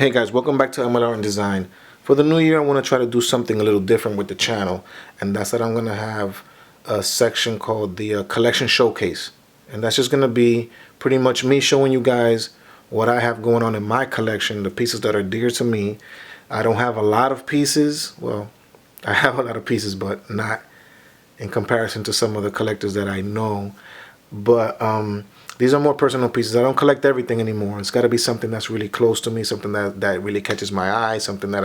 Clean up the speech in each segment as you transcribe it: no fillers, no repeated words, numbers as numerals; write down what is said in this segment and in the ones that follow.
Hey guys, welcome back to MLR and Design. For the new year, I want to try to do something a little different with the channel, and that's that I'm going to have a section called the Collection Showcase. And that's just going to be pretty much me showing you guys what I have going on in my collection, the pieces that are dear to me. I don't have a lot of pieces. Well, I have a lot of pieces, but not in comparison to some of the collectors that I know. But these are more personal pieces. I don't collect everything anymore. It's got to be something that's really close to me, something that really catches my eye, something that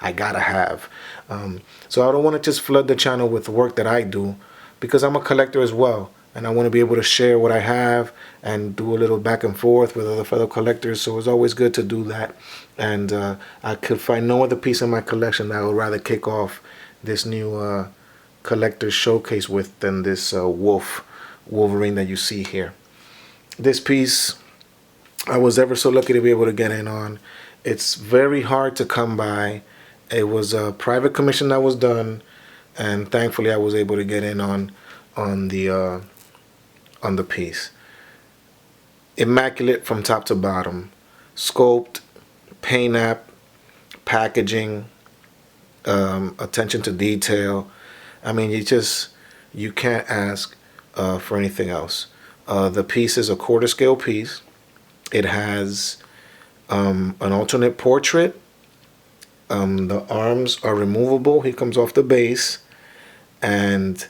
I gotta have. So I don't want to just flood the channel with work that I do, because I'm a collector as well, and I want to be able to share what I have and do a little back and forth with other fellow collectors. So it's always good to do that. And I could find no other piece in my collection that I would rather kick off this new collector showcase with than this Wolverine that you see here. This piece, I was ever so lucky to be able to get in on. It's very hard to come by. It was a private commission that was done, and thankfully I was able to get in on the piece. Immaculate from top to bottom. Sculpt, paint app, packaging, attention to detail. I mean, you can't ask for anything else. The piece is a quarter scale piece. It has an alternate portrait. The arms are removable. He comes off the base, and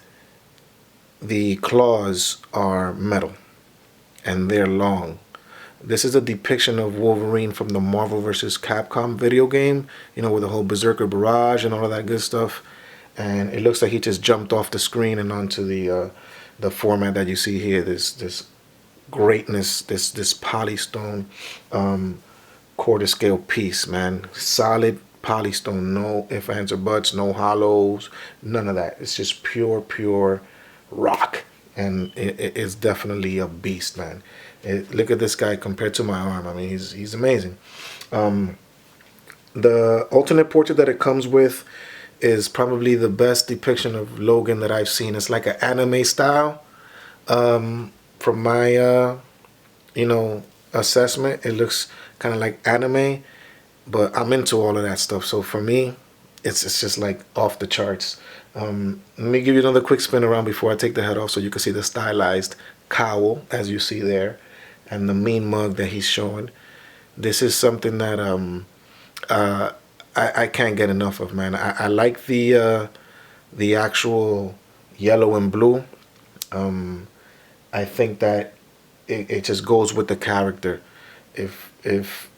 the claws are metal, and they're long. This is a depiction of Wolverine from the Marvel vs. Capcom video game, you know, with the whole Berserker barrage and all of that good stuff. And it looks like he just jumped off the screen and onto the format that you see here. This greatness, this polystone quarter scale piece, man. Solid polystone, no ifs, ands, or buts, no hollows, none of that. It's just pure rock, and it's definitely a beast, man. Look at this guy compared to my arm. I mean, he's amazing. The alternate portrait that it comes with is probably the best depiction of Logan that I've seen. It's like an anime style. From my assessment, it looks kind of like anime, but I'm into all of that stuff. So for me, it's just like off the charts. Let me give you another quick spin around before I take the head off, so you can see the stylized cowl as you see there, and the mean mug that he's showing. This is something that I can't get enough of, man. I like the actual yellow and blue. I think that it just goes with the character. If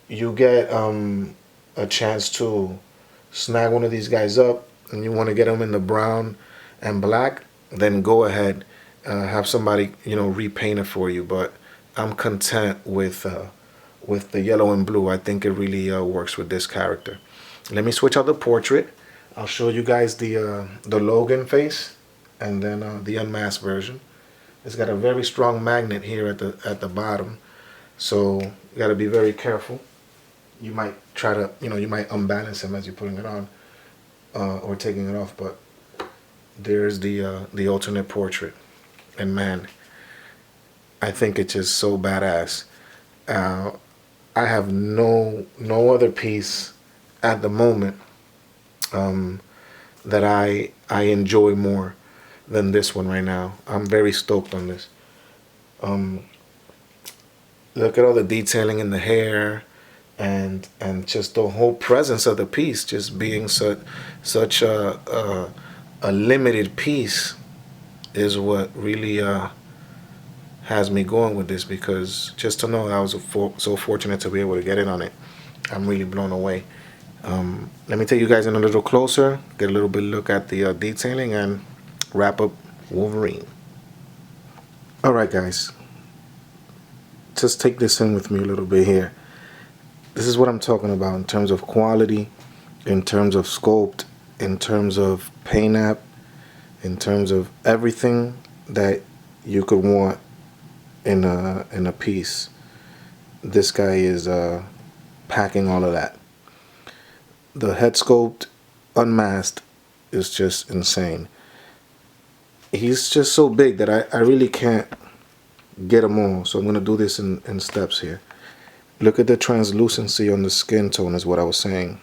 you get a chance to snag one of these guys up and you want to get them in the brown and black, then go ahead, have somebody repaint it for you. But I'm content with the yellow and blue. I think it really works with this character. Let me switch out the portrait. I'll show you guys the Logan face, and then the unmasked version. It's got a very strong magnet here at the bottom, so you got to be very careful. You might try to, you might unbalance him as you're putting it on or taking it off. But there's the alternate portrait, and man, I think it's just so badass. I have no other piece at the moment that I enjoy more than this one right now. I'm very stoked on this. Look at all the detailing in the hair, and just the whole presence of the piece, just being such a limited piece, is what really has me going with this. Because just to know I was so fortunate to be able to get in on it, I'm really blown away. Let me take you guys in a little closer, get a little bit look at the detailing, and wrap up Wolverine. Alright guys, just take this in with me a little bit here. This is what I'm talking about in terms of quality, in terms of sculpt, in terms of paint app, in terms of everything that you could want in a piece. This guy is packing all of that. The head sculpt, unmasked, is just insane. He's just so big that I really can't get them all, so I'm going to do this in steps here. Look at the translucency on the skin tone is what I was saying,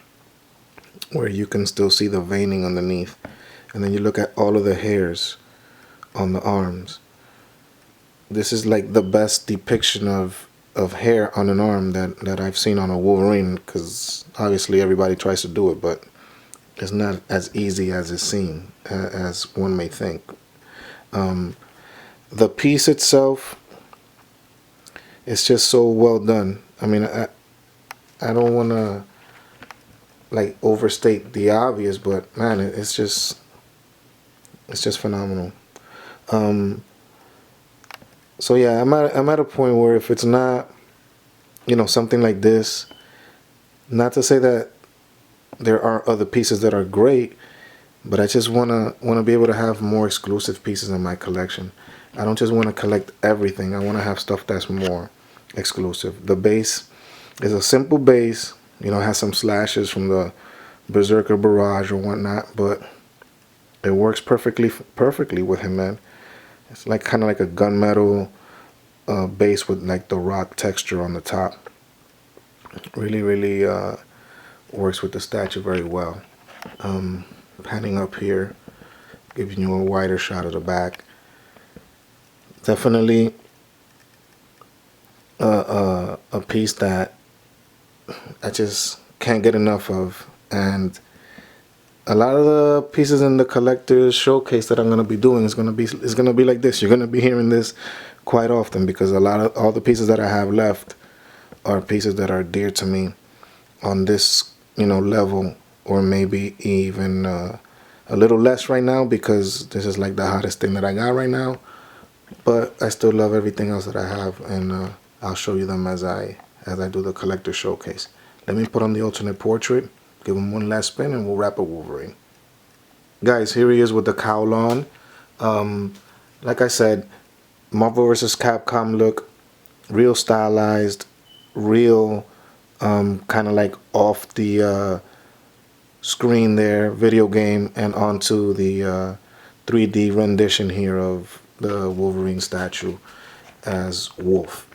where you can still see the veining underneath. And then you look at all of the hairs on the arms. This is like the best depiction of hair on an arm that I've seen on a Wolverine, because obviously everybody tries to do it, but it's not as easy as it seems, as one may think. The piece itself is just so well done. I mean, I don't want to like overstate the obvious, but man, it's just phenomenal. So yeah, I'm at a point where if it's not, something like this, not to say that there are other pieces that are great, but I just wanna be able to have more exclusive pieces in my collection. I don't just want to collect everything. I want to have stuff that's more exclusive. The base is a simple base. It has some slashes from the Berserker Barrage or whatnot, but it works perfectly with him, man. It's like kind of like a gunmetal base with like the rock texture on the top. Really works with the statue very well. Panning up here, giving you a wider shot of the back. Definitely a piece that I just can't get enough of. And a lot of the pieces in the collector's showcase that I'm gonna be doing is gonna be like this. You're gonna be hearing this quite often, because all the pieces that I have left are pieces that are dear to me on this level, or maybe even a little less right now, because this is like the hottest thing that I got right now. But I still love everything else that I have, and I'll show you them as I do the collector showcase. Let me put on the alternate portrait, give him one last spin, and we'll wrap up Wolverine. Guys, here he is with the cowl on. Like I said, Marvel vs. Capcom look, real stylized, real kind of like off the screen there, video game, and onto the 3D rendition here of the Wolverine statue as Wolf.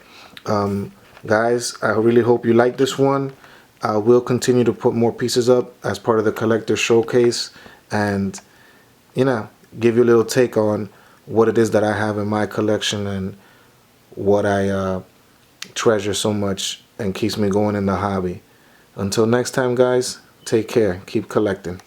Guys, I really hope you like this one. I will continue to put more pieces up as part of the collector showcase, and give you a little take on what it is that I have in my collection and what I treasure so much and keeps me going in the hobby. Until next time, guys, take care. Keep collecting.